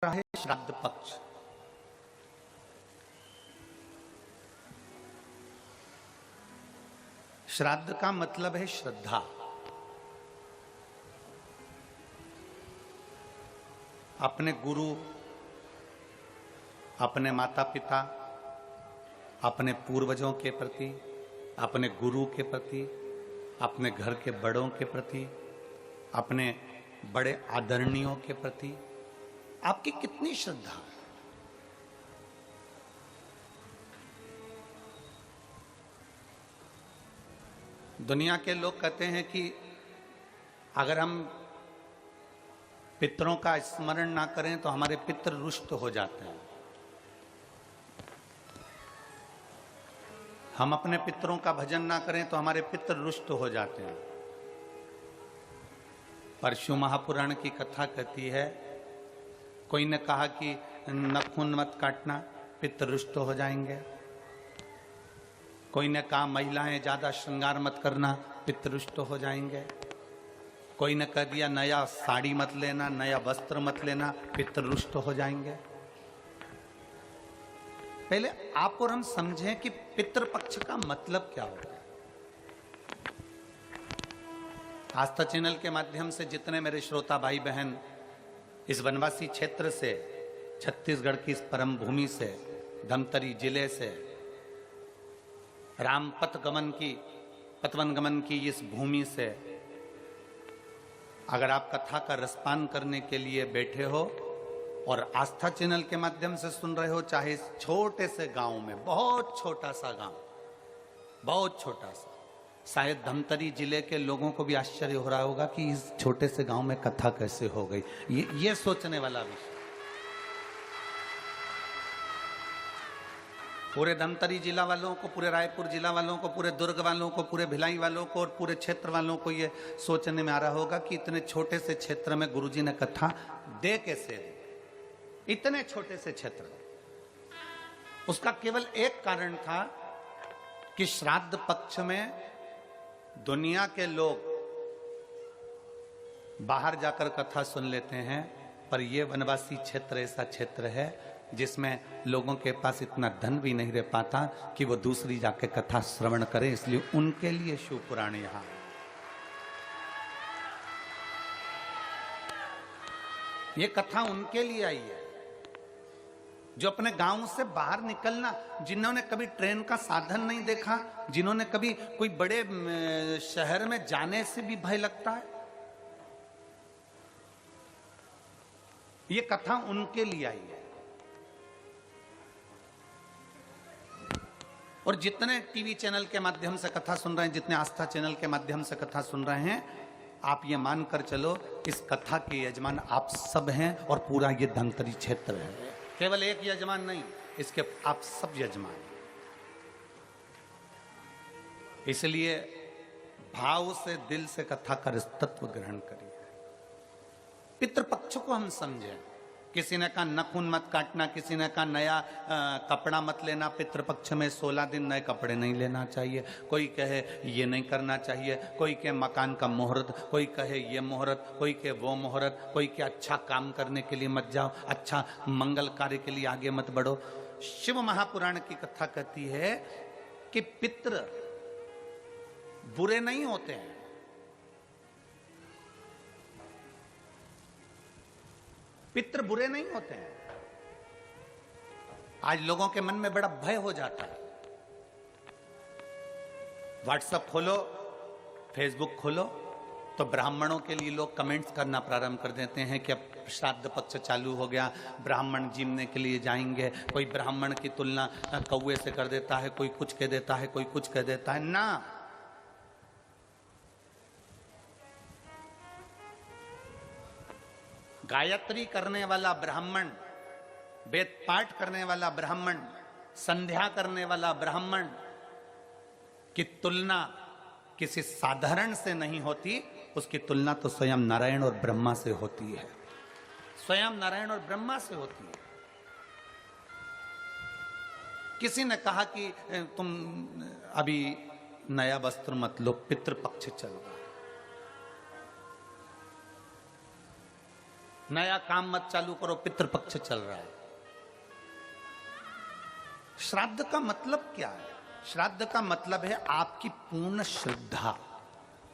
रहा है श्राद्ध पक्ष। श्राद्ध का मतलब है श्रद्धा। अपने गुरु, अपने माता पिता, अपने पूर्वजों के प्रति, अपने गुरु के प्रति, अपने घर के बड़ों के प्रति, अपने बड़े आदरणीयों के प्रति आपकी कितनी श्रद्धा है। दुनिया के लोग कहते हैं कि अगर हम पितरों का स्मरण ना करें तो हमारे पितर रुष्ट हो जाते हैं। हम अपने पितरों का भजन ना करें तो हमारे पितर रुष्ट हो जाते हैं। परशु महापुराण की कथा कहती है, कोई ने कहा कि नाखून मत काटना, पितर रुष्ट हो जाएंगे। कोई ने कहा महिलाएं ज्यादा श्रृंगार मत करना, पितर रुष्ट हो जाएंगे। कोई ने कह दिया नया साड़ी मत लेना, नया वस्त्र मत लेना, पितर रुष्ट हो जाएंगे। पहले आप और हम समझें कि पितृपक्ष का मतलब क्या होता है। आस्था चैनल के माध्यम से जितने मेरे श्रोता भाई बहन इस वनवासी क्षेत्र से, छत्तीसगढ़ की इस परम भूमि से, धमतरी जिले से, राम पतवन गमन की इस भूमि से अगर आप कथा का रसपान करने के लिए बैठे हो और आस्था चैनल के माध्यम से सुन रहे हो, चाहे इस छोटे से गांव में, बहुत छोटा सा गांव, बहुत छोटा सा, शायद धमतरी जिले के लोगों को भी आश्चर्य हो रहा होगा कि इस छोटे से गांव में कथा कैसे हो गई। ये सोचने वाला विषय। पूरे धमतरी जिला वालों को, पूरे रायपुर जिला वालों को, पूरे दुर्ग वालों को, पूरे भिलाई वालों को और पूरे क्षेत्र वालों को ये सोचने में आ रहा होगा कि इतने छोटे से क्षेत्र में गुरुजी ने कथा दे कैसे दी। इतने छोटे से क्षेत्र में उसका केवल एक कारण था कि श्राद्ध पक्ष में दुनिया के लोग बाहर जाकर कथा सुन लेते हैं, पर यह वनवासी क्षेत्र ऐसा क्षेत्र है जिसमें लोगों के पास इतना धन भी नहीं रह पाता कि वो दूसरी जाके कथा श्रवण करें, इसलिए उनके लिए शिव पुराण यहां। ये कथा उनके लिए आई है जो अपने गांव से बाहर निकलना, जिन्होंने कभी ट्रेन का साधन नहीं देखा, जिन्होंने कभी कोई बड़े शहर में जाने से भी भय लगता है, ये कथा उनके लिए आई है। और जितने टीवी चैनल के माध्यम से कथा सुन रहे हैं, जितने आस्था चैनल के माध्यम से कथा सुन रहे हैं, आप ये मानकर चलो इस कथा के यजमान आप सब हैं और पूरा ये धमतरी क्षेत्र है। केवल एक यजमान नहीं, इसके आप सब यजमान। इसलिए भाव से, दिल से कथा का तत्व ग्रहण करिए। पितृपक्ष को हम समझें। किसी ने कहा नखून मत काटना, किसी ने कहा नया कपड़ा मत लेना, पितृपक्ष में 16 दिन नए कपड़े नहीं लेना चाहिए। कोई कहे ये नहीं करना चाहिए, कोई कहे मकान का मुहूर्त, कोई कहे ये मुहूर्त, कोई कहे वो मुहूर्त, कोई कहे अच्छा काम करने के लिए मत जाओ, अच्छा मंगल कार्य के लिए आगे मत बढ़ो। शिव महापुराण की कथा कहती है कि पितृ बुरे नहीं होते हैं। पितृ बुरे नहीं होते हैं। आज लोगों के मन में बड़ा भय हो जाता है। व्हाट्सएप खोलो, फेसबुक खोलो तो ब्राह्मणों के लिए लोग कमेंट्स करना प्रारंभ कर देते हैं कि अब श्राद्ध पक्ष चालू हो गया, ब्राह्मण जीमने के लिए जाएंगे। कोई ब्राह्मण की तुलना कौवे से कर देता है, कोई कुछ कह देता है, कोई कुछ कह देता है। ना, गायत्री करने वाला ब्राह्मण, वेद पाठ करने वाला ब्राह्मण, संध्या करने वाला ब्राह्मण की तुलना किसी साधारण से नहीं होती, उसकी तुलना तो स्वयं नारायण और ब्रह्मा से होती है। स्वयं नारायण और ब्रह्मा से होती है। किसी ने कहा कि तुम अभी नया वस्त्र मत लो, पितृपक्ष चल रहा है। नया काम मत चालू करो, पितृपक्ष चल रहा है। श्राद्ध का मतलब क्या है? श्राद्ध का मतलब है आपकी पूर्ण श्रद्धा,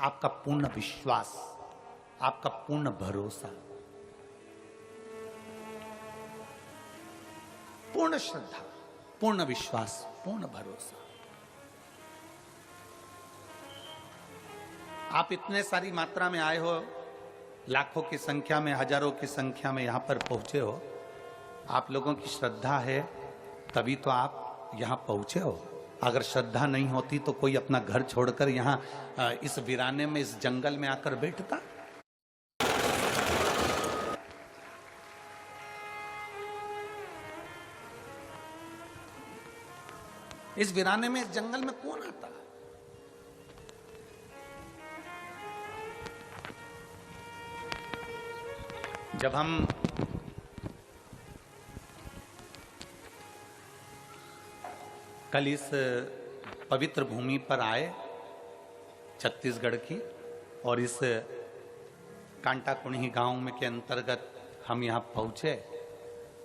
आपका पूर्ण विश्वास, आपका पूर्ण भरोसा। पूर्ण श्रद्धा, पूर्ण विश्वास, पूर्ण भरोसा। आप इतने सारी मात्रा में आए हो, लाखों की संख्या में, हजारों की संख्या में यहां पर पहुंचे हो। आप लोगों की श्रद्धा है तभी तो आप यहां पहुंचे हो। अगर श्रद्धा नहीं होती तो कोई अपना घर छोड़कर यहां इस वीराने में, इस जंगल में आकर बैठता? इस वीराने में, इस जंगल में कौन आता? जब हम कल इस पवित्र भूमि पर आए छत्तीसगढ़ की, और इस कांटाकुणी गांव में के अंतर्गत हम यहां पहुंचे।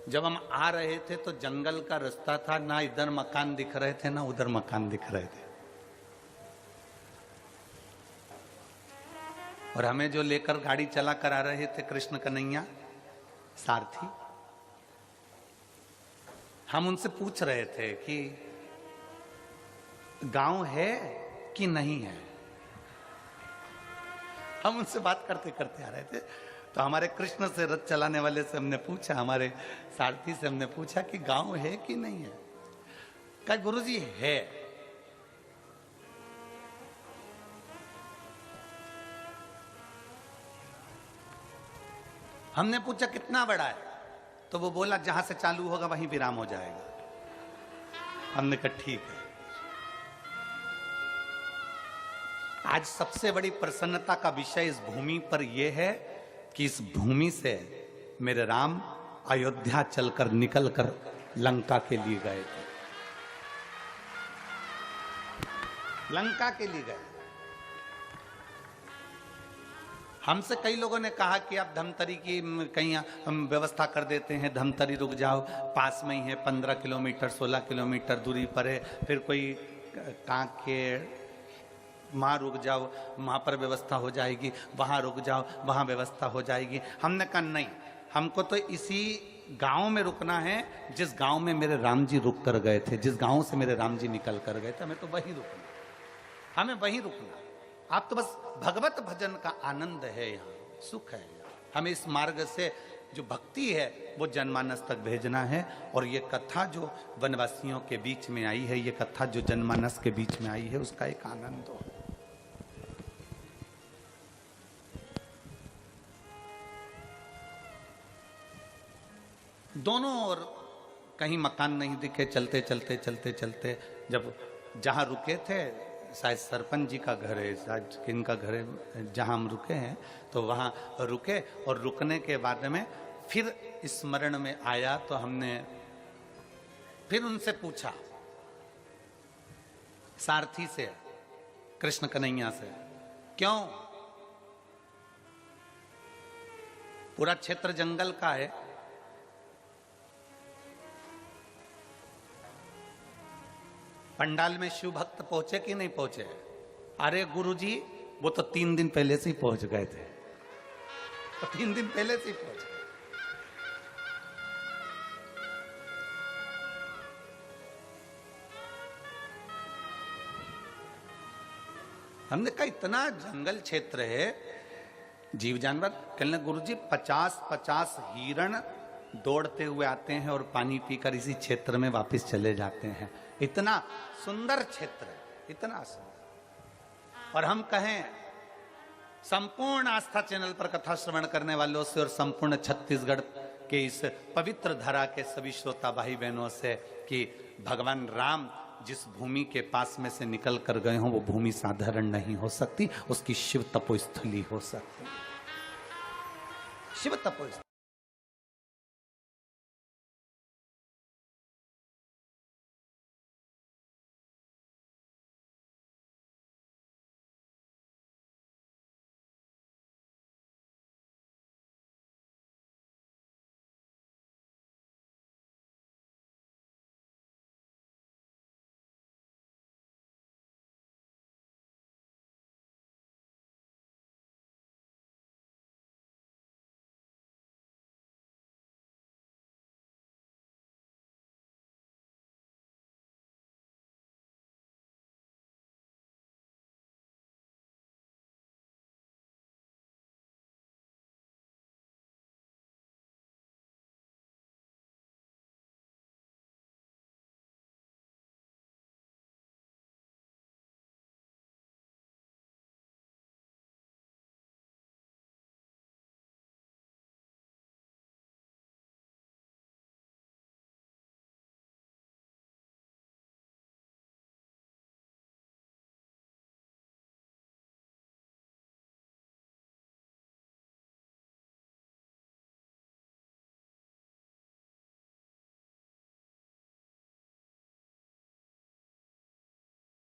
जब हम आ रहे थे तो जंगल का रास्ता था, ना इधर मकान दिख रहे थे ना उधर मकान दिख रहे थे। और हमें जो लेकर गाड़ी चला कर आ रहे थे कृष्ण कन्हैया सारथी, हम उनसे पूछ रहे थे कि गांव है कि नहीं है। हम उनसे बात करते करते आ रहे थे तो हमारे कृष्ण से, रथ चलाने वाले से हमने पूछा, हमारे सारथी से हमने पूछा कि गांव है कि नहीं है। कहा गुरुजी है। हमने पूछा कितना बड़ा है, तो वो बोला जहां से चालू होगा वहीं विराम हो जाएगा। हमने कहा ठीक है। आज सबसे बड़ी प्रसन्नता का विषय इस भूमि पर यह है कि इस भूमि से मेरे राम अयोध्या चलकर निकलकर लंका के लिए गए थे। लंका के लिए गए। हमसे कई लोगों ने कहा कि आप धमतरी की कहीं हम व्यवस्था कर देते हैं, धमतरी रुक जाओ, पास में ही है, 15 किलोमीटर 16 किलोमीटर दूरी पर है। फिर कोई कांकेर, वहाँ रुक जाओ, वहाँ पर व्यवस्था हो जाएगी, वहाँ रुक जाओ, वहाँ व्यवस्था हो जाएगी। हमने कहा नहीं, हमको तो इसी गांव में रुकना है जिस गांव में मेरे राम जी रुक कर गए थे, जिस गांव से मेरे राम जी निकल कर गए थे, हमें तो वहीं रुकना, हमें वहीं रुकना। आप तो बस भगवत भजन का आनंद है, यहाँ सुख है। हमें इस मार्ग से जो भक्ति है वो जनमानस तक भेजना है। और ये कथा जो वनवासियों के बीच में आई है, ये कथा जो जनमानस के बीच में आई है, उसका एक आनंद हो। दोनों ओर कहीं मकान नहीं दिखे। चलते चलते चलते चलते जब जहां रुके थे, शायद सरपंच जी का घर है, शायद किनका घर है, जहां हम रुके हैं, तो वहां रुके। और रुकने के बाद में फिर स्मरण में आया तो हमने फिर उनसे पूछा, सारथी से, कृष्ण कन्हैया से, क्यों पूरा क्षेत्र जंगल का है, पंडाल में शिव भक्त पहुंचे कि नहीं पहुंचे? अरे गुरुजी वो तो 3 दिन पहले से ही पहुंच गए थे, तो 3 दिन पहले से ही पहुंच गए। हमने कहा इतना जंगल क्षेत्र है, जीव जानवर। कहने गुरुजी 50-50 हिरण दौड़ते हुए आते हैं और पानी पीकर इसी क्षेत्र में वापस चले जाते हैं। इतना सुंदर क्षेत्र है, इतना सुंदर। और हम कहें संपूर्ण आस्था चैनल पर कथा श्रवण करने वालों से और संपूर्ण छत्तीसगढ़ के इस पवित्र धरा के सभी श्रोता भाई बहनों से कि भगवान राम जिस भूमि के पास में से निकल कर गए हों वो भूमि साधारण नहीं हो सकती, उसकी शिव तपोस्थली हो सकती, शिव तपोस्थली।